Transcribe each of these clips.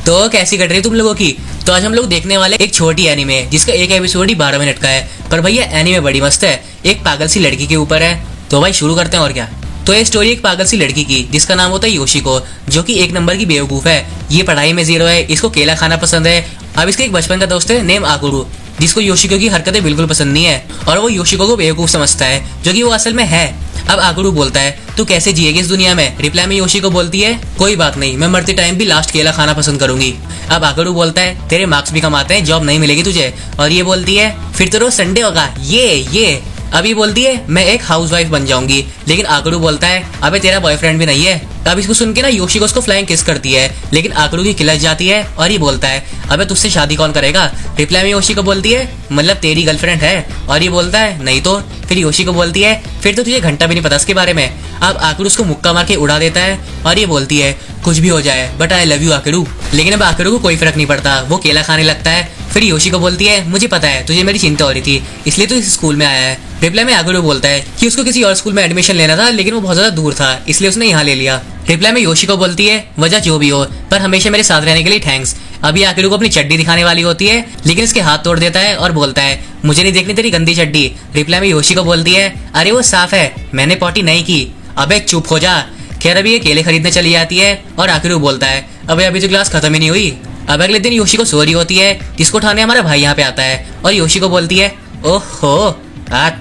तो कैसी कट रही है तुम लोगों की? तो आज हम लोग देखने वाले एक छोटी एनीमे जिसका एक एपिसोड ही 12 मिनट का है। पर भैया एनीमे बड़ी मस्त है, एक पागल सी लड़की के ऊपर है। तो भाई शुरू करते हैं और क्या। तो ये स्टोरी एक पागल सी लड़की की जिसका नाम होता है योशिको, जो कि एक नंबर की बेवकूफ़ है। ये पढ़ाई में जीरो है, इसको केला खाना पसंद है। अब इसका एक बचपन का दोस्त है नेम आकुरु, जिसको योशिको की हरकतें बिल्कुल पसंद नहीं है और वो योशिको को बेवकूफ़ समझता है, जो कि वो असल में है। अब आकुरु बोलता है तू कैसे जिएगी इस दुनिया में। रिप्लाई में योशिको बोलती है कोई बात नहीं, मैं मरते टाइम भी लास्ट केला खाना पसंद करूंगी। अब आकुरु बोलता है तेरे मार्क्स भी कम आते हैं, जॉब नहीं मिलेगी तुझे। और ये बोलती है फिर तो रोज संडे होगा। ये अभी बोलती है मैं एक हाउसवाइफ बन जाऊंगी। लेकिन आकुरु बोलता है अबे तेरा बॉयफ्रेंड भी नहीं है। अब इसको सुन के ना योशिको उसको फ्लाइंग किस करती है, लेकिन आकुरु की किलच जाती है और ये बोलता है अबे तुझसे शादी कौन करेगा। रिप्लाई में योशिको बोलती है मतलब तेरी गर्लफ्रेंड है। और ये बोलता है नहीं तो। फिर योशिको बोलती है फिर तो तुझे घंटा भी नहीं पता इसके बारे में। अब आकुरु उसको मुक्का मार के उड़ा देता है और ये बोलती है कुछ भी हो जाए बट आई लव यू आकुरु। लेकिन अब आकुरु को कोई फर्क नहीं पड़ता, वो केला खाने लगता है। फिर योशिको बोलती है मुझे पता है तुझे मेरी चिंता हो रही थी, इसलिए तू इस स्कूल में आया है। रिप्लाई में आकुरु बोलता है कि उसको किसी और स्कूल में एडमिशन लेना था, लेकिन वो बहुत ज्यादा दूर था, इसलिए उसने यहाँ ले लिया। रिप्लाई में योशिको बोलती है वजह जो भी हो पर हमेशा मेरे साथ रहने के लिए थैंक्स। अभी आकुरु को अपनी चड्डी दिखाने वाली होती है, लेकिन इसके हाथ तोड़ देता है और बोलता है मुझे नहीं देखनी तेरी गंदी चड्डी। रिप्लाई में योशिको बोलती है अरे वो साफ है, मैंने पॉटी नहीं की। अबे चुप हो जा। खैर अभी ये केले खरीदने चली जाती है और आकुरु बोलता है अबे अभी तो क्लास खत्म ही नहीं हुई। अब अगले दिन योशिको सो रही होती है, जिसको उठाने हमारा भाई यहाँ पे आता है और योशिको बोलती है ओहो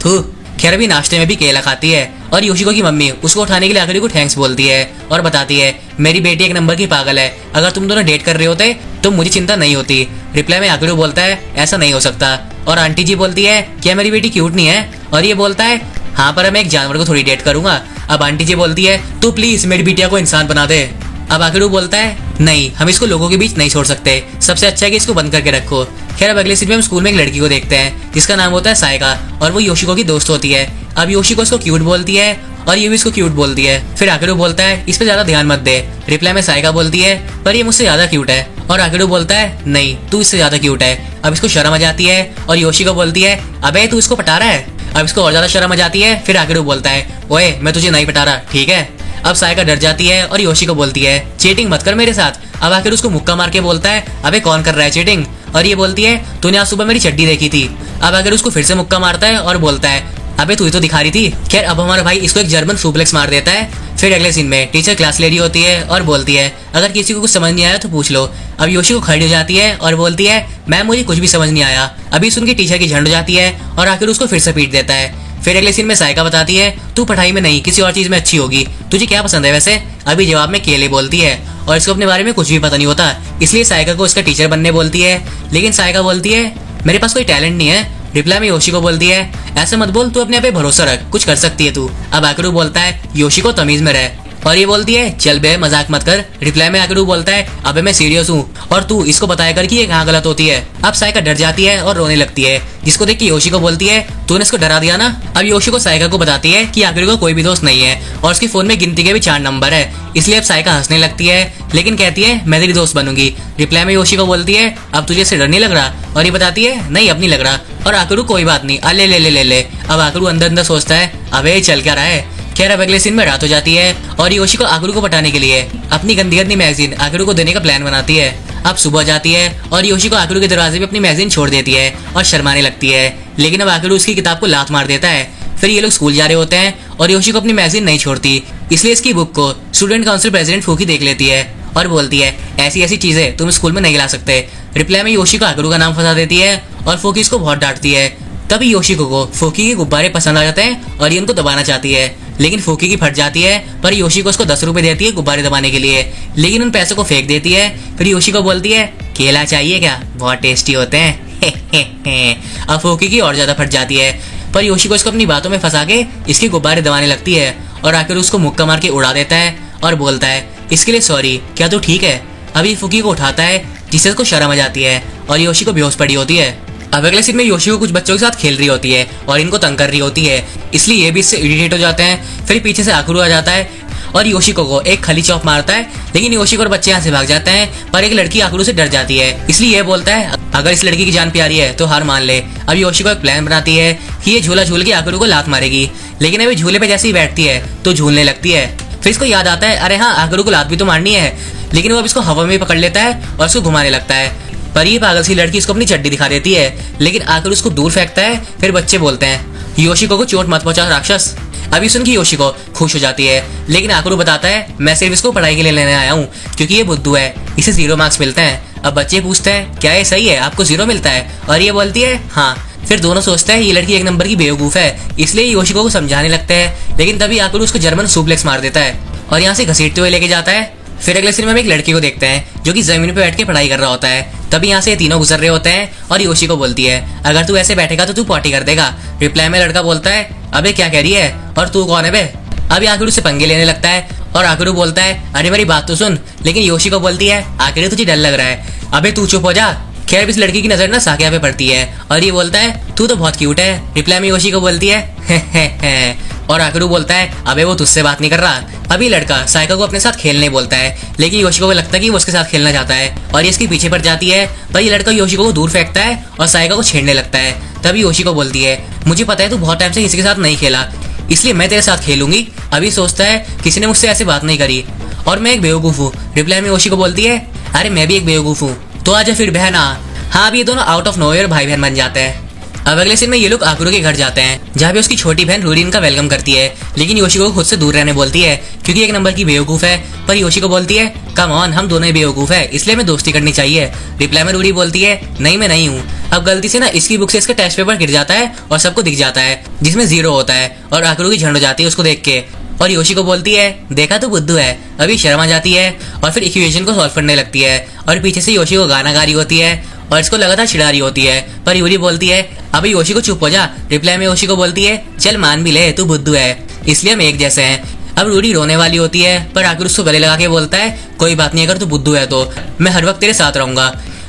थू। खैर अभी नाश्ते में भी केला खाती है और योशिको की मम्मी उसको उठाने के लिए आकुरु को थैंक्स बोलती है और बताती है मेरी बेटी एक नंबर की पागल है, अगर तुम दोनों डेट कर रहे होते तो मुझे चिंता नहीं होती। रिप्लाई में आकुरु बोलता है ऐसा नहीं हो सकता। और आंटी जी बोलती है क्या मेरी बेटी क्यूट नहीं है। और ये बोलता है हाँ पर मैं एक जानवर को थोड़ी डेट करूंगा। अब आंटी जी बोलती है तू प्लीज मेरी बिटिया को इंसान बना दे। अब आकुरु बोलता है नहीं, हम इसको लोगों के बीच नहीं छोड़ सकते, सबसे अच्छा है कि इसको बंद करके रखो। खैर अब अगले सीन में हम स्कूल में एक लड़की को देखते हैं जिसका नाम होता है सायका और वो योशिको की दोस्त होती है। अब योशिको इसको क्यूट बोलती है और ये भी इसको क्यूट बोलती है। फिर आकुरु बोलता है इस पे ज्यादा ध्यान मत दे। रिप्लाई में सायका बोलती है पर ये मुझसे ज्यादा क्यूट है। और आकुरु बोलता है नहीं तू इससे ज्यादा क्यूट है। अब इसको शर्म आ जाती है और योशिको बोलती है अबे तू इसको पटा रहा है। अब इसको और ज्यादा शर्म आ जाती है। फिर आकुरु बोलता है ओए मैं तुझे नहीं पटा रहा, ठीक है। अब सायका डर जाती है और योशिको बोलती है चीटिंग मत कर मेरे साथ। अब आखिर उसको मुक्का मार के बोलता है अबे कौन कर रहा है चीटिंग। और ये बोलती है तूने आज सुबह मेरी चड्डी देखी थी। अब आखिर उसको फिर से मुक्का मारता है और बोलता है अबे तू ही तो दिखा रही थी। खैर अब हमारा भाई इसको एक जर्मन सुप्लेक्स मार देता है। फिर अगले सीन में टीचर क्लास ले रही होती है और बोलती है अगर किसी को कुछ समझ नहीं आया तो पूछ लो। अब योशिको खड़ी हो जाती है और बोलती है मैम मुझे कुछ भी समझ नहीं आया। अभी सुन के टीचर की झंड हो जाती है और आखिर उसको फिर से पीट देता है। फिर अगले सीन में सायका बताती है तू पढ़ाई में नहीं किसी और चीज में अच्छी होगी, तुझे क्या पसंद है वैसे। अभी जवाब में केले बोलती है और इसको अपने बारे में कुछ भी पता नहीं होता, इसलिए सायका को इसका टीचर बनने बोलती है। लेकिन सायका बोलती है मेरे पास कोई टैलेंट नहीं है। रिप्लाई में योशिको बोलती है ऐसे मत बोल, तू अपने आप पे भरोसा रख, कुछ कर सकती है तू। अब आकुरु बोलता है योशिको तमीज में रह। और ये बोलती है चल बे मजाक मत कर। रिप्लाई में आकुरु बोलता है अबे मैं सीरियस हूँ और तू इसको बताया कर कि ये कहाँ गलत होती है। अब सायका डर जाती है और रोने लगती है, जिसको देख के योशिको बोलती है तूने इसको डरा दिया ना। अब योशिको सायका को बताती है कि आकुरु को कोई भी दोस्त नहीं है और उसके फोन में गिनती के भी 4 नंबर है, इसलिए अब सायका हंसने लगती है, लेकिन कहती है मैं तेरी दोस्त बनूंगी। रिप्लाई में योशिको बोलती है अब तुझे इससे डर नहीं लग रहा। और ये बताती है नहीं अब नहीं लग रहा। और आकुरु कोई बात नहीं, ले ले ले ले ले। अब आकुरु अंदर अंदर सोचता है अबे चल क्या रहा है। खैर अब अगले सीन में रात हो जाती है और योशिको आकुरु को पटाने के लिए अपनी गंदी गंदी मैगजीन आकुरु को देने का प्लान बनाती है। अब सुबह जाती है और योशिको आकुरु के दरवाजे पे अपनी मैगजीन छोड़ देती है और शर्माने लगती है, लेकिन अब आकुरु उसकी किताब को लात मार देता है। फिर ये लोग स्कूल जा रहे होते हैं और योशिको अपनी मैगजीन नहीं छोड़ती, इसलिए इसकी बुक को स्टूडेंट काउंसिल प्रेसिडेंट फूकी देख लेती है और बोलती है ऐसी ऐसी चीजें तुम स्कूल में नहीं ला सकते। रिप्लाई में योशिको आकुरु का नाम फंसा देती है और फूकी इसको बहुत डांटती है। तभी योशिको को फूकी के गुब्बारे पसंद आ जाते हैं और ये उनको दबाना चाहती है, लेकिन फूकी की फट जाती है। पर योशिको उसको 10 रुपए देती है गुब्बारे दबाने के लिए, लेकिन उन पैसों को फेंक देती है। फिर योशिको बोलती है केला चाहिए क्या, बहुत टेस्टी होते हैं। अब फूकी की और ज्यादा फट जाती है, पर योशिको इसको अपनी बातों में फंसा के इसके गुब्बारे दबाने लगती है और आकर उसको मुक्का मार के उड़ा देता है और बोलता है इसके लिए सॉरी, क्या तू ठीक है। अभी फूकी को उठाता है जिससे उसको शर्म आ जाती है और योशिको बेहोश पड़ी होती है। अब अगले सीन में योशिको कुछ बच्चों के साथ खेल रही होती है और इनको तंग कर रही होती है, इसलिए ये भी इससे इरिटेट हो जाते हैं। फिर पीछे से आकुरु आ जाता है और योशिको को एक खली चौप मारता है, लेकिन योशिको और बच्चे यहाँ से भाग जाते हैं। पर एक लड़की आकुरु से डर जाती है, इसलिए ये बोलता है अगर इस लड़की की जान प्यारी है तो हार मान ले। अब योशिको एक प्लान बनाती है कि ये झूला झूल के आकुरु को लात मारेगी, लेकिन अभी झूले पे जैसे ही बैठती है तो झूलने लगती है। फिर इसको याद आता है, अरे हाँ आकरू को लात भी तो मारनी है, लेकिन वो अब इसको हवा में पकड़ लेता है और उसको घुमाने लगता है। पर ये पागल सी लड़की इसको अपनी चड्डी दिखा देती है, लेकिन आकरू उसको दूर फेंकता है। फिर बच्चे बोलते हैं, योशिको को चोट मत पहुंचा राक्षस। अभी सुन के योशिको खुश हो जाती है, लेकिन आकरू बताता है, मैं सिर्फ इसको पढ़ाई के लिए लेने आया हूँ क्योंकि ये बुद्धू है, इसे 0 मार्क्स मिलते हैं। अब बच्चे पूछते हैं, क्या ये सही है, आपको 0 मिलता है? और ये बोलती है हाँ। फिर दोनों सोचते हैं ये लड़की 1 नंबर की बेवकूफ है, इसलिए योशिको को समझाने लगते हैं। लेकिन तभी आकरू उसको जर्मन सुप्लेक्स मार देता है और यहाँ से घसीटते हुए लेके जाता है। फिर अगले सीन में एक लड़की को देखते हैं जो कि जमीन पे बैठ के पढ़ाई कर रहा होता है। तभी यहाँ से ये तीनों गुजर रहे होते हैं और योशिको बोलती है, अगर तू ऐसे बैठेगा तो तू पॉटी कर देगा। रिप्लाई में लड़का बोलता है, अबे क्या कह रही है और तू कौन है बे? अभी आकरू से पंगे लेने लगता है और आकरू बोलता है, अरे मेरी बात तो सुन। लेकिन योशिको बोलती है, आखिर तुझे डर लग रहा है, अबे तू चुप हो जा। खैर इस लड़की की नजर ना साकिया पे पड़ती है और ये बोलता है, तू तो बहुत क्यूट है। रिप्लाई में योशिको बोलती है और आकरू बोलता है, अबे वो तुझसे बात नहीं कर रहा। अभी लड़का साइका को अपने साथ खेलने बोलता है, लेकिन योशिको को लगता है कि वो उसके साथ खेलना चाहता है और ये इसके पीछे पड़ जाती है। पर ये लड़का योशिको को दूर फेंकता है और साइका को छेड़ने लगता है। तभी योशिको बोलती है, मुझे पता है तू बहुत टाइम से किसी के साथ नहीं खेला, इसलिए मैं तेरे साथ खेलूंगी। अभी सोचता है, किसी ने मुझसे ऐसे बात नहीं करी और मैं एक बेवकूफ हूँ। रिप्लाई में योशिको बोलती है, अरे मैं भी एक बेवकूफ हूँ, तो आजा फिर बहना। हाँ अब ये दोनों आउट ऑफ नोवेयर भाई बहन बन जाते हैं। अब अगले सीन में ये लोग आकरू के घर जाते हैं, जहाँ पे उसकी छोटी बहन रूरी इनका वेलकम करती है, लेकिन योशिको को खुद से दूर रहने बोलती है क्योंकि 1 नंबर की बेवकूफ है। पर योशिको बोलती है, कम ऑन, हम दोनों ही बेवकूफ है, इसलिए हमें दोस्ती करनी चाहिए। रिप्लाई में रूरी बोलती है, नहीं मैं नहीं हूँ। अब गलती से ना इसकी बुक से इसका टेस्ट पेपर गिर जाता है और सबको दिख जाता है जिसमें 0 होता है और आकरू की झंड हो जाती है उसको देख के। और योशिको बोलती है, देखा तो बुद्धू है। अभी शर्म आ जाती है और फिर इक्वेशन को सॉल्व करने लगती है और पीछे से योशिको गाना गा रही होती है और इसको लगातार चिढ़ा रही होती है। पर यूरी बोलती है, अभी योशिको चुप हो जा। रिप्लाई में योशिको बोलती है, चल मान भी ले, तू बुद्धू है, इसलिए हम एक जैसे हैं। अब रूडी रोने वाली होती है पर आखिर उसको गले लगा के बोलता है, कोई बात नहीं, अगर तू बुद्धू है तो मैं हर वक्त तेरे साथ रहूंगा।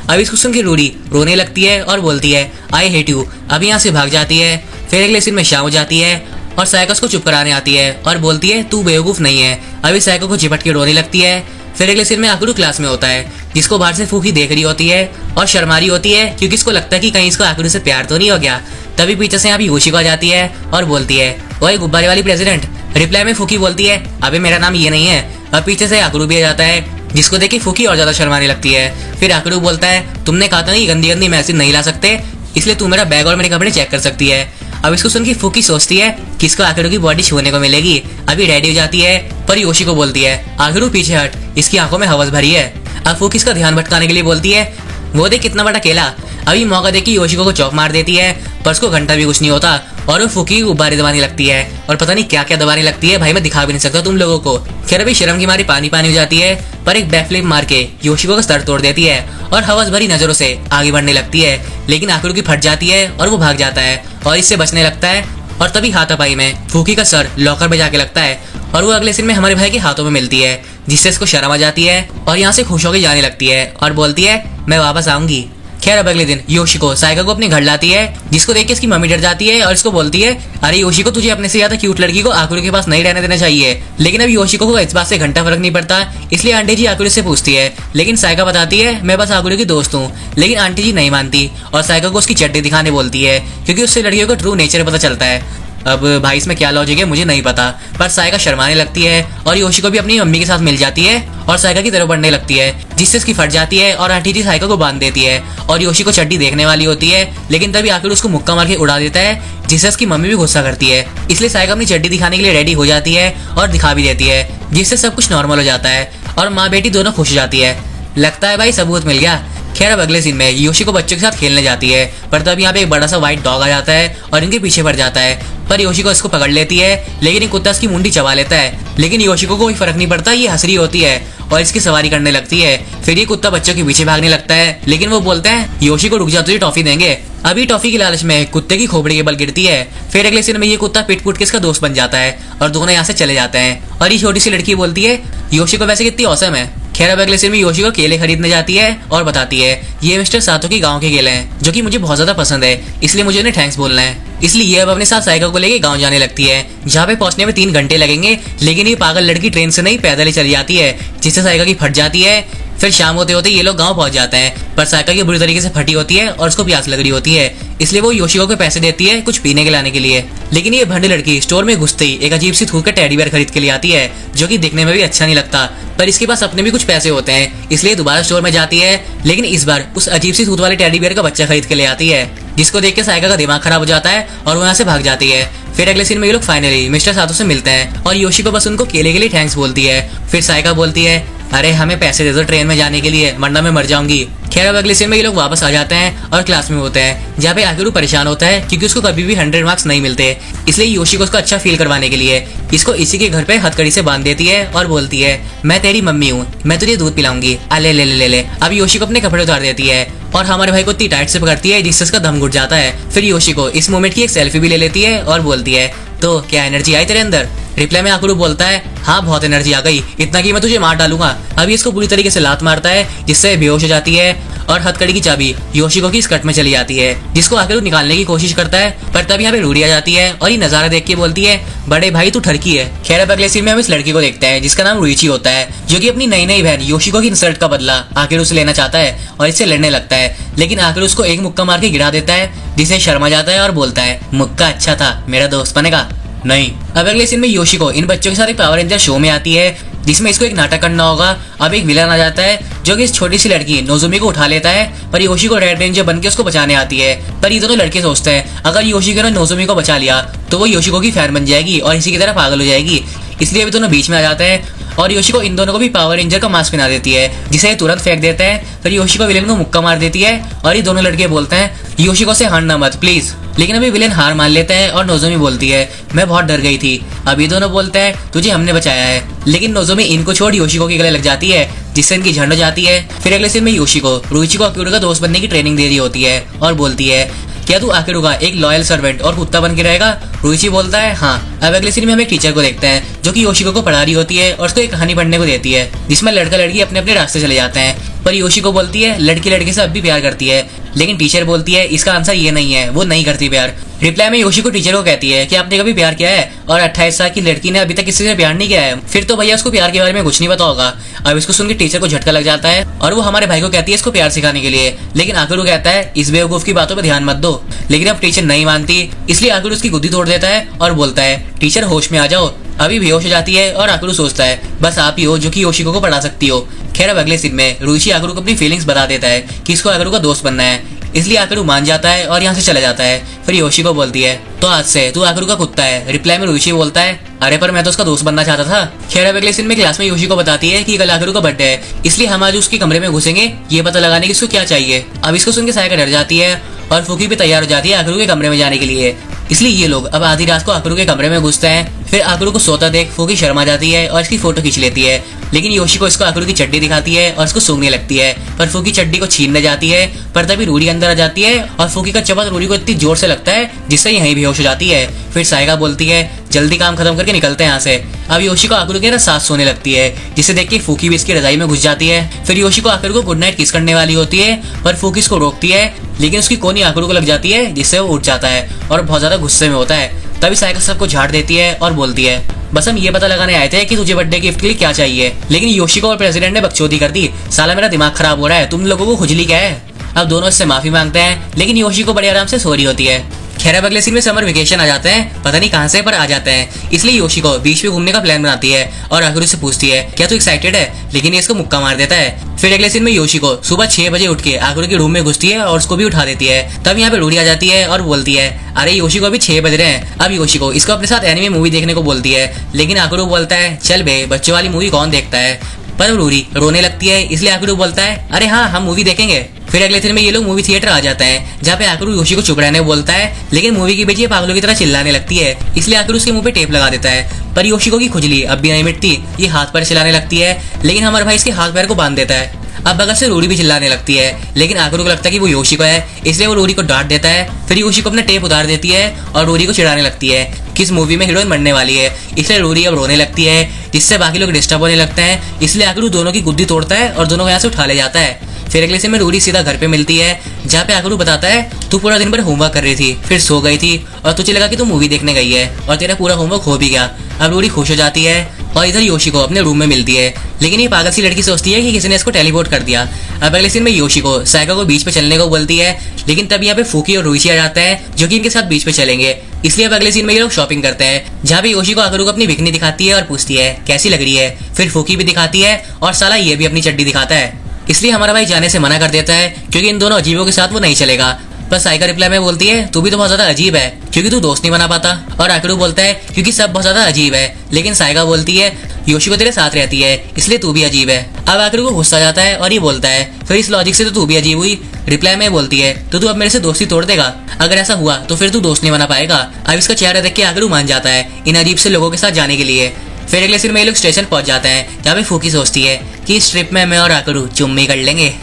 अब इसको सुन के रूडी रोने लगती है और बोलती है, आई हेट यू। अभी यहाँ से भाग जाती है। फिर अगले सीन में शाम हो जाती है और साइको को चुप कराने आती है और बोलती है, तू बेवकूफ नहीं है। अभी साइको को चिपट के रोने लगती है। फिर अगले सीन में आकरू क्लास में होता है, जिसको बाहर से फूफी देख रही होती है और शर्मा रही होती है क्योंकि इसको लगता है कि कहीं इसको आकरू से प्यार तो नहीं हो गया। तभी पीछे से यहाँ भी योशिको आ जाती है और बोलती है, ओए गुब्बारे वाली प्रेसिडेंट। रिप्लाई में फूकी बोलती है, अबे मेरा नाम ये नहीं है। अब पीछे से आकरू भी आ जाता है, जिसको देख के फूकी और ज्यादा शर्माने लगती है। फिर आकरू बोलता है, तुमने कहा था ना गंदी गंदी मैसेज नहीं ला सकते, इसलिए तू मेरा बैग और मेरे कपड़े चेक कर सकती है। अब इसको सुन के फूकी सोचती है कि इसको आकरू की बॉडी छूने को मिलेगी। अभी रेडी हो जाती है पर योशिको बोलती है, आकरू पीछे हट, इसकी आंखों में हवस भरी है। अब फूकी इसका ध्यान भटकाने के लिए बोलती है, वो देख कितना बड़ा केला। अभी मौका देख के योशिको को चौक मार देती है पर उसको घंटा भी कुछ नहीं होता और वो फूकी गुब्बारे दबाने लगती है और पता नहीं क्या क्या दबाने लगती है, भाई मैं दिखा भी नहीं सकता तुम लोगों को। खैर अभी शर्म की मारी पानी पानी हो जाती है पर एक बैकफ्लिप मार के योशिको का सर तोड़ देती है और हवस भरी नजरों से आगे बढ़ने लगती है, लेकिन आकरू की फट जाती है और वो भाग जाता है और इससे बचने लगता है। और तभी हाथापाई में फूकी का सर लॉकर में जाके लगता है और वो अगले सीन में हमारे भाई के हाथों में मिलती है, जिससे इसको शर्म आ जाती है और यहाँ से खुश होकर जाने लगती है और बोलती है, मैं वापस आऊंगी। खैर अब अगले दिन योशिको साइका को अपने घर लाती है, जिसको देख के इसकी मम्मी डर जाती है और इसको बोलती है, अरे योशिको तुझे अपने से ज्यादा क्यूट लड़की को आकरू के पास नहीं रहने देना चाहिए। लेकिन अब योशिको को इस बात से घंटा फर्क नहीं पड़ता, इसलिए आंटी जी आकरू से पूछती है, लेकिन साइका बताती है, मैं बस आकरू की दोस्त हूँ। लेकिन आंटी जी नहीं मानती और साइका को उसकी चड्डी दिखाने बोलती है क्योंकि उससे लड़कियों का ट्रू नेचर पता चलता है। अब भाई इसमें क्या लॉजिक है मुझे नहीं पता, पर साइका शर्माने लगती है और योशिको भी अपनी मम्मी के साथ मिल जाती है और साइका की तरफ बढ़ने लगती है, जिससे उसकी फट जाती है और आंटी जी साइका को बांध देती है और योशिको चड्डी देखने वाली होती है, लेकिन तभी आकर उसको मुक्का मार के उड़ा देता है, जिससे उसकी मम्मी भी गुस्सा करती है। इसलिए साइका अपनी चड्डी दिखाने के लिए रेडी हो जाती है और दिखा भी देती है, जिससे सब कुछ नॉर्मल हो जाता है और माँ बेटी दोनों खुश हो जाती है। लगता है भाई सबूत मिल गया। खैर अब अगले सीन में योशिको बच्चों के साथ खेलने जाती है पर तब यहाँ पे एक बड़ा सा व्हाइट डॉग आ जाता है और इनके पीछे पड़ जाता है, पर योशिको इसको पकड़ लेती है, लेकिन ये कुत्ता इसकी मुंडी चबा लेता है। लेकिन योशिको को कोई फर्क नहीं पड़ता, ये हंस रही होती है और इसकी सवारी करने लगती है। फिर ये कुत्ता बच्चों के पीछे भागने लगता है, लेकिन वो बोलते हैं, योशिको रुक जा, तुझे टॉफी देंगे। अभी टॉफी की लालच में कुत्ते की खोपड़ी के बल गिरती है। फिर अगले सीन में ये कुत्ता पिट पुट के इसका दोस्त बन जाता है और दोनों यहाँ से चले जाते हैं और ये छोटी सी लड़की बोलती है, योशिको वैसे कितनी औसम है। खैर अब अगले सीन में योशिको केले खरीदने जाती है और बताती है, ये मिस्टर सातो की गांव के केले हैं जो कि मुझे बहुत ज्यादा पसंद है, इसलिए मुझे उन्हें थैंक्स बोलना है। इसलिए ये अब अपने साथ साइका को लेके गांव जाने लगती है, जहाँ पे पहुंचने में 3 घंटे लगेंगे, लेकिन ये पागल लड़की ट्रेन से नहीं पैदल ही चली जाती है, जिससे साइका की फट जाती है। फिर शाम होते होते ये लोग गांव पहुंच जाते हैं, पर सायका की बुरी तरीके से फटी होती है और उसको प्यास लग रही होती है, इसलिए वो योशिको को पैसे देती है कुछ पीने के लाने के लिए। लेकिन ये भंडी लड़की स्टोर में घुसते ही एक अजीब सी थूक का टेडी बेयर खरीद के लिए आती है, जो कि दिखने में भी अच्छा नहीं लगता, पर इसके पास अपने भी कुछ पैसे होते हैं, इसलिए दोबारा स्टोर में जाती है। लेकिन इस बार उस अजीब सी थूत वाले टेडी बेयर का बच्चा खरीद के ले आती है, जिसको देख के सायका का दिमाग खराब हो जाता है और वो यहाँ से भाग जाती है। फिर अगले सीन में ये लोग फाइनली मिस्टर सातो से मिलते हैं और योशिको बस उनको केले के लिए थैंक्स बोलती है। फिर सायका बोलती है, अरे हमें पैसे दे दो ट्रेन में जाने के लिए, वरना मैं मर जाऊंगी। खैर अब अगले सीन में ये लोग वापस आ जाते हैं और क्लास में होते हैं, जहाँ पे आखिर परेशान होता है क्योंकि उसको कभी भी 100 मार्क्स नहीं मिलते, इसलिए योशिको उसको अच्छा फील करवाने के लिए इसको इसी के घर पे हथकड़ी से बांध देती है और बोलती है, मैं तेरी मम्मी हूँ, मैं तुझे दूध पिलाऊंगी, आ ले ले ले ले ले। अब योशिको अपने कपड़े उतार देती है और हमारे भाई को इतनी टाइट से पकड़ती है जिससे उसका दम घुट जाता है। फिर योशिको इस मोमेंट की एक सेल्फी भी ले लेती है और बोलती है, तो क्या एनर्जी आई तेरे अंदर? रिप्लाई में आकुरु बोलता है, हाँ बहुत एनर्जी आ गई, इतना कि मैं तुझे मार डालूंगा। अभी इसको पूरी तरीके से लात मारता है जिससे बेहोश हो जाती है और हथकड़ी की चाबी योशिको की स्कर्ट में चली जाती है, जिसको आकुरु निकालने की कोशिश करता है, पर तब यहाँ पे रूडी आ जाती है और ये नजारा देख के बोलती है, बड़े भाई तू ठरकी है। खैर अब अगले सीन में हम इस लड़की को देखते हैं जिसका नाम रुइची होता है, जो कि अपनी नई नई बहन योशिको की इंसल्ट का बदला आखिर से लेना चाहता है और इससे लड़ने लगता है। लेकिन आखिर उसको एक मुक्का मार के गिरा देता है, जिसे शर्मा जाता है और बोलता है, मुक्का अच्छा था, मेरा दोस्त बनेगा नहीं। अब अगले सीन में योशिको इन बच्चों के साथ एक पावर रेंजर शो में आती है, जिसमें इसको एक नाटक करना होगा। अब एक विलन आ जाता है जो कि इस छोटी सी लड़की नोजोमी को उठा लेता है, पर योशिको रेड रेंजर बन के उसको बचाने आती है। पर ये दोनों लड़के सोचते हैं अगर योशिको ने नोजोमी को बचा लिया तो वो योशिको की फैन बन जाएगी और इसी की तरह पागल हो जाएगी, इसलिए अभी दोनों बीच में आ जाते हैं और योशिको इन दोनों को भी पावर रेंजर का मास्क पहना देती है, जिसे तुरंत फेंक देते हैं। फिर योशिको विलेन को मुक्का मार देती है और ये दोनों लड़के बोलते हैं, योशिको से हारना मत प्लीज। लेकिन अभी विलेन हार मान लेता है और नोजोमी बोलती है, मैं बहुत डर गई थी। अब ये दोनों बोलते हैं, तुझे हमने बचाया है। लेकिन नोजोमी इनको छोड़ योशिको के गले लग जाती है, जिससे इनकी झंड हो जाती है। फिर अगले सीन में योशिको रुइची को आकुरु का दोस्त बनने की ट्रेनिंग दे रही होती है और बोलती है, क्या तू आखिर का एक लॉयल सर्वेंट और कुत्ता बन के रहेगा? रुइची बोलता है हाँ। अब अगले सीन में हम एक टीचर को देखते हैं जो कि योशिको को पढ़ा रही होती है और उसको एक कहानी पढ़ने को देती है, जिसमें लड़का लड़की अपने अपने रास्ते चले जाते हैं। पर योशिको बोलती है लड़की लड़के से अब भी प्यार करती है, लेकिन टीचर बोलती है इसका आंसर ये नहीं है, वो नहीं करती प्यार। रिप्लाई में योशिको टीचर को कहती है कि आपने कभी प्यार किया है? और 28 साल की लड़की ने अभी तक किसी से प्यार नहीं किया है, फिर तो भैया उसको प्यार के बारे में कुछ नहीं पता होगा। अब इसको सुन के टीचर को झटका लग जाता है और वो हमारे भाई को कहती है इसको प्यार सिखाने के लिए, लेकिन आखिर वो कहता है इस बेवकूफ की बातों पर ध्यान मत दो। लेकिन अब टीचर नहीं मानती, इसलिए आखिर उसकी गुद्दी तोड़ देता है और बोलता है, टीचर होश में आ जाओ। अभी बेहोश हो जाती है और आकुरु सोचता है बस आप ही हो जो कि योशिको को पढ़ा सकती हो। खैर अब अगले सीन में रुइची आकुरु को अपनी फीलिंग्स बता देता है कि इसको आकुरु का दोस्त बनना है, इसलिए आकुरु मान जाता है और यहाँ से चला जाता है। फिर योशिको बोलती है, तो आज से तू आकुरु का कुत्ता है। रिप्लाई में रुइची बोलता है, अरे पर मैं तो उसका दोस्त बनना चाहता था। खैर अब अगले सीन में क्लास में योशिको बताती है कि कल आकुरु का बर्थडे है, इसलिए हम आज उसके कमरे में घुसेंगे ये पता लगाने की इसको क्या चाहिए। अब इसको सुन के सायका डर जाती है और फूकी भी तैयार हो जाती है आकुरु के कमरे में जाने के लिए, इसलिए ये लोग अब आधी रात को आकुरु के कमरे में घुसते हैं। फिर आकुरु को सोता देख फूकी शर्मा जाती है और इसकी फोटो खींच लेती है, लेकिन योशिको इसको आकुरु की चड्डी दिखाती है और इसको सूंघने लगती है, पर फूकी चड्डी को छीनने जाती है। पर तभी रूडी अंदर आ जाती है और फूकी का चबत रूडी को इतनी जोर से लगता है जिससे यहीं बेहोश हो जाती है। फिर सायका बोलती है, जल्दी काम खत्म करके निकलते हैं यहाँ से। अब योशिको आकुरु के साथ सोने लगती है, जिसे देख के फूकी भी इसकी रजाई में घुस जाती है। फिर योशिको आकुरु को गुड नाइट किस करने वाली होती है, पर फूकी इसको रोकती है, लेकिन उसकी कोनी आकुरु को लग जाती है, जिससे वो उठ जाता है और बहुत ज्यादा गुस्से में होता है। तभी सायका सबको झाड़ देती है और बोलती है, बस हम ये पता लगाने आए थे कि तुझे बर्थडे गिफ्ट के लिए क्या चाहिए, लेकिन योशिको और प्रेसिडेंट ने बकचोदी कर दी। साला मेरा दिमाग खराब हो रहा है, तुम लोगों को खुजली क्या है? अब दोनों इससे माफी मांगते हैं, लेकिन योशिको बड़े आराम से सो रही होती है। खैर अब अगले सीन में समर वेकेशन आ जाते हैं, पता नहीं कहां से पर आ जाते हैं, इसलिए योशिको बीच में घूमने का प्लान बनाती है और आकुरु से पूछती है, क्या तू एक्साइटेड है? लेकिन ये इसको मुक्का मार देता है। फिर अगले सीन में योशिको सुबह 6 बजे उठ के आकुरु के रूम में घुसती है और उसको भी उठा देती है। तब यहाँ पे रूडी आ जाती है और बोलती है, अरे योशिको अभी 6 बज रहे हैं। अब योशिको इसको अपने साथ एनिमे मूवी देखने को बोलती है, लेकिन आकुरु बोलता है, चल बे बच्चों वाली मूवी कौन देखता है? पर रूडी रोने लगती है, इसलिए आकुरु बोलता है, अरे हाँ हम मूवी देखेंगे। फिर अगले दिन में ये लोग मूवी थिएटर आ जाते हैं, जहाँ पे आकुरु योशिको चुप रहने बोलता है, लेकिन मूवी की बेटी ये पागलों की तरह चिल्लाने लगती है, इसलिए आकुरु उसके मुंह पे टेप लगा देता है। पर योशिको की खुजली अब भी नहीं मिटती, ये हाथ पैर चिल्लाने लगती है, लेकिन हमारा भाई इसके हाथ पैर को बांध देता है। अब बगल से रूडी भी चिल्लाने लगती है, लेकिन आकुरु को लगता है कि वो योशिको है, इसलिए वो रूडी को डांट देता है। फिर योशिको अपना टेप उतार देती है और रूडी को चिढ़ाने लगती है कि इस मूवी में हीरोइन मरने वाली है, इसलिए रूडी अब रोने लगती है, जिससे बाकी लोग डिस्टर्ब होने लगते हैं। इसलिए आकुरु दोनों की गुद्दी तोड़ता है और दोनों को यहाँ से उठा ले जाता है। फिर अगले से में रूडी सीधा घर पे मिलती है, जहाँ पे आकुरु बताता है, तू पूरा दिन भर होमवर्क कर रही थी, फिर सो गई थी और तुझे लगा कि तू मूवी देखने गई है और तेरा पूरा होमवर्क हो भी गया। अब रूडी खुश हो जाती है और इधर योशिको अपने रूम में मिलती है, लेकिन ये पागल सी लड़की सोचती है कि किसी ने इसको टेलीपोर्ट कर दिया। अब अगले सीन में योशिको साइका को बीच पे चलने को बोलती है, लेकिन तब यहाँ पे फूकी और रुइची आ जाता है जो कि इनके साथ बीच पे चलेंगे। इसलिए अब अगले सीन में ये लोग शॉपिंग करते हैं, जहाँ पे योशिको आकरू को अपनी बिकनी दिखाती है और पूछती है कैसी लग रही है। फिर फूकी भी दिखाती है और साला ये भी अपनी चड्डी दिखाता है। इसलिए हमारा भाई जाने से मना कर देता है क्योंकि इन दोनों अजीबों के साथ वो नहीं चलेगा। पर साइका रिप्लाई में बोलती है तू भी तो बहुत ज्यादा अजीब है क्योंकि तू दोस्त नहीं बना पाता। और आकरू बोलता है क्योंकि सब बहुत ज्यादा अजीब है। लेकिन साइका बोलती है योशिको तेरे साथ रहती है इसलिए तू भी अजीब है। अब आकरू को गुस्सा जाता है और ये बोलता है फिर इस लॉजिक से तो तू भी अजीब हुई। रिप्लाई में बोलती है तो तू अब मेरे से दोस्ती तोड़ देगा, अगर ऐसा हुआ तो फिर तू दोस्त नहीं बना पाएगा। अब इसका चेहरा देख के आकरू मान जाता है इन अजीब से लोगों के साथ जाने के लिए। फिर अगले सीन में ये लोग स्टेशन पहुंच जाते हैं, जहाँ पे फूकी सोचती है कि इस ट्रिप में मैं और आकरू चुम्मी कर लेंगे।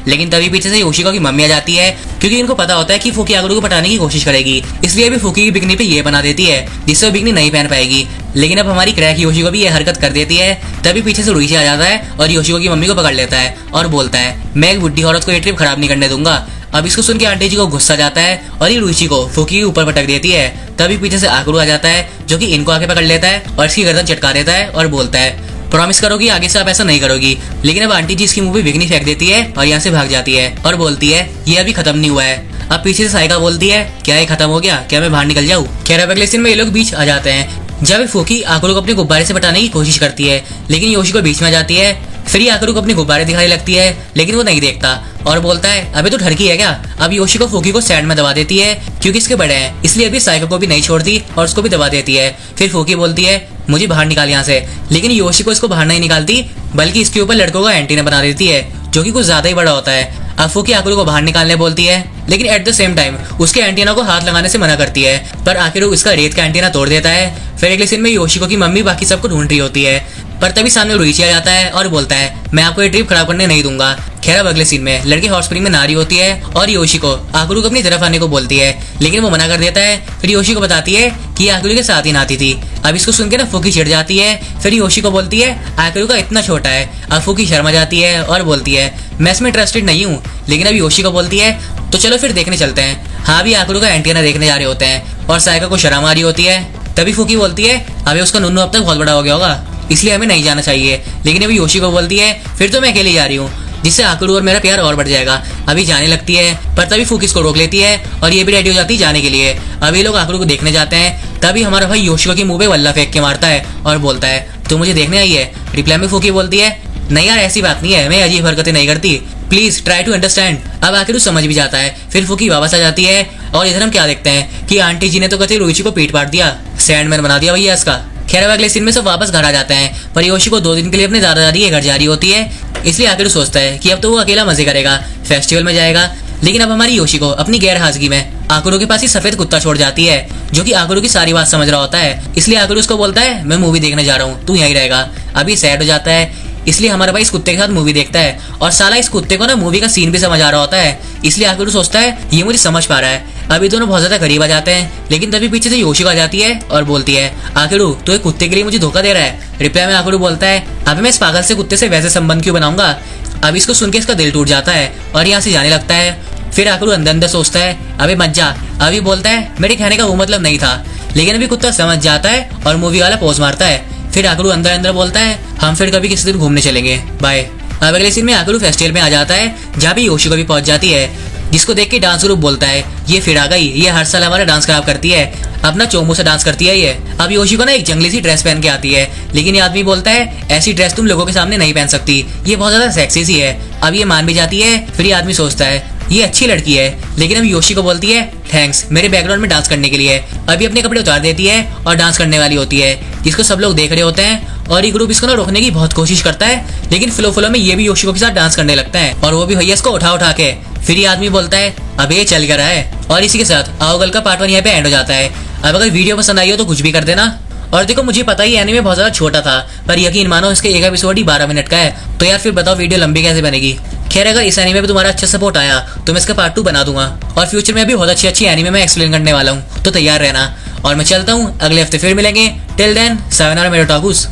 लेकिन तभी पीछे से योशिको की मम्मी आ जाती है क्योंकि इनको पता होता है कि फूकी आकरू को पटाने की कोशिश करेगी, इसलिए अभी फूकी की बिकनी पे ये बना देती है जिससे वो बिकनी नहीं पहन पाएगी। लेकिन अब हमारी क्रैक योशिको भी ये हरकत कर देती है। तभी पीछे से रुइची आ जाता है और योशिको की मम्मी को पकड़ लेता है और बोलता है मैं एक बुढ़ी औरत को ये ट्रिप खराब नहीं करने दूंगा। अब इसको सुन के आंटी जी को गुस्सा जाता है और ये रुइची को फूकी के ऊपर पटक देती है। तभी पीछे से आकरू आ जाता है जो कि इनको आके पकड़ लेता है और इसकी गर्दन चटका देता है और बोलता है प्रॉमिस करो कि आगे से आप ऐसा नहीं करोगी। लेकिन अब आंटी जी इसकी मुंह पे बिकनी फेंक देती है और यहाँ से भाग जाती है और बोलती है ये अभी खत्म नहीं हुआ है। अब पीछे से साइका बोलती है क्या ये खत्म हो गया, क्या मैं बाहर निकल जाऊँ। खैर अब अगले सीन में ये लोग बीच आ जाते हैं, जब फूकी आकरू को अपने गुब्बारे से बटाने की कोशिश करती है, लेकिन योशिको बीच में आ जाती है। फिर ये आकरू को अपने गुब्बारे दिखाने लगती है, लेकिन वो नहीं देखता और बोलता है अबे तो ठरकी है क्या। अब योशिको फूकी को सैंड में दबा देती है क्योंकि इसके बड़े हैं, इसलिए अभी साइको को भी नहीं छोड़ती और उसको भी दबा देती है। फिर फूकी बोलती है मुझे बाहर निकाल यहाँ से, लेकिन योशिको इसको बाहर नहीं निकालती बल्कि इसके ऊपर लड़कों का एंटीना बना देती है जो कि कुछ ज्यादा ही बड़ा होता है। अब फूकी आकरू को बाहर निकालने बोलती है, लेकिन एट द सेम टाइम उसके एंटीना को हाथ लगाने से मना करती है, पर आखिर इसका रेत का एंटीना तोड़ देता है। फिर अगले सीन में योशिको की मम्मी बाकी सबको ढूंढ रही होती है, पर तभी सामने रुइची आ जाता है और बोलता है मैं आपको ये ट्रिप खराब करने नहीं दूंगा। खैर अब अगले सीन में लड़की हॉट स्प्रिंग में नहा रही होती है और योशिको आकरू को अपनी तरफ आने को बोलती है, लेकिन वो मना कर देता है। फिर योशिको बताती है कि आकरू के साथ ही नहाती थी। अब इसको सुनकर ना फूकी चिढ़ जाती है। फिर योशिको बोलती है आकरू का इतना छोटा है। अब फूकी शर्मा जाती है और बोलती है मैं इसमें इंटरेस्टेड नहीं हूँ। लेकिन अब योशिको बोलती है तो चलो फिर देखने चलते हैं। हाँ भी आकरू का एंटीना देखने जा रहे होते हैं और साइका को शर्म आ रही होती है। तभी फूकी बोलती है अबे उसका नुन्नू अब तक बहुत बड़ा हो गया होगा इसलिए हमें नहीं जाना चाहिए। लेकिन अभी योशिको बोलती है फिर तो मैं अकेले जा रही हूँ, जिससे आकरू और मेरा प्यार और बढ़ जाएगा। अभी जाने लगती है, पर तभी फूकी इसको रोक लेती है और ये भी रेडी हो जाती है जाने के लिए। अभी लोग आकरू को देखने जाते हैं, तभी हमारा भाई योशिको के मुंह पे वल्ला फेंक के मारता है और बोलता है तू मुझे देखने आई है। रिप्लाई में फूकी बोलती है नहीं यार ऐसी बात नहीं है, मैं अजीब हरकतें नहीं करती, प्लीज ट्राई टू अंडरस्टैंड। अब आखिर समझ भी जाता है। फिर फूकी वापस आ जाती है और इधर हम क्या देखते हैं कि आंटी जी ने तो कहते रुइची को पीट पाट दिया, सैंडमैन बना दिया भैया इसका। खैर अब अगले सीन में सब वापस घर आ जाते हैं, पर योशिको 2 दिन के लिए अपने दादा दादी के घर जा रही होती है, इसलिए आखिर सोचता है कि अब तो वो अकेला मजे करेगा, फेस्टिवल में जाएगा। लेकिन अब हमारी योशिको अपनी गैर हाजिरी में आकरू के पास ही सफेद कुत्ता छोड़ जाती है जो कि आकरू की सारी बात समझ रहा होता है। इसलिए आकरू उसको बोलता है मैं मूवी देखने जा रहा हूँ, तू यहीं रहेगा। अभी सैड हो जाता है, इसलिए हमारा भाई इस कुत्ते के साथ मूवी देखता है और साला इस कुत्ते को ना मूवी का सीन भी समझ आ रहा होता है। इसलिए आकरू सोचता है ये मुझे समझ पा रहा है। अभी दोनों बहुत ज्यादा करीब आ जाते हैं, लेकिन तभी पीछे से योशिको आ जाती है और बोलती है आकरू तो एक कुत्ते के लिए मुझे धोखा दे रहा है। रिप्लाई में आकरू बोलता है अभी मैं इस पागल से कुत्ते से वैसे संबंध क्यों बनाऊंगा। अब इसको सुन के इसका दिल टूट जाता है और यहाँ से जाने लगता है। फिर आकरू अंदर अंदर सोचता है अभी मत जा। अभी बोलता है मेरे कहने का वो मतलब नहीं था, लेकिन अभी कुत्ता समझ जाता है और मूवी वाला पोज मारता है। फिर आकरू अंदर अंदर बोलता है हम फिर कभी किसी दिन घूमने चलेंगे, बाय। अब अगले सीन में आकरू फेस्टिवल में आ जाता है, जहाँ भी योशिको भी पहुंच जाती है, जिसको देख के डांस ग्रुप बोलता है ये फिर आ गई, ये हर साल हमारा डांस खराब करती है, अपना चोमू से डांस करती है ये। अब योशिको ना एक जंगली सी ड्रेस पहन के आती है, लेकिन ये आदमी बोलता है ऐसी ड्रेस तुम लोगों के सामने नहीं पहन सकती, ये बहुत ज्यादा सेक्सी सी है। अब ये मान भी जाती है। फिर ये आदमी सोचता है ये अच्छी लड़की है, लेकिन अब योशिको बोलती है थैंक्स मेरे बैकग्राउंड में डांस करने के लिए। अभी अपने कपड़े उतार देती है और डांस करने वाली होती है, जिसको सब लोग देख रहे होते हैं और ये ग्रुप इसको ना रोकने की बहुत कोशिश करता है, लेकिन फ्लो में ये भी योशिको के साथ डांस करने लगता है और वो भी भैया इसको उठा के। फिर ये आदमी बोलता है अब ये चल कर रहा है। और इसी के साथ आओगल का पार्ट 1 यहाँ पे एंड हो जाता है। अब अगर वीडियो पसंद आई हो तो कुछ भी कर देना। और देखो मुझे पता ही एनीमे बहुत ज्यादा छोटा था, पर यकीन मानो इसके एक एपिसोड ही 12 मिनट का है, तो यार फिर बताओ वीडियो लंबी कैसे बनेगी। खैर अगर इस एनीमे पे तुम्हारा अच्छा सपोर्ट आया तो मैं इसका पार्ट 2 बना दूंगा और फ्यूचर में भी बहुत अच्छी एनीमे में एक्सप्लेन करने वाला हूँ, तो तैयार रहना। और मैं चलता हूँ, अगले हफ्ते फिर मिलेंगे। टिल देन सायोनारा मेरे टाकूस।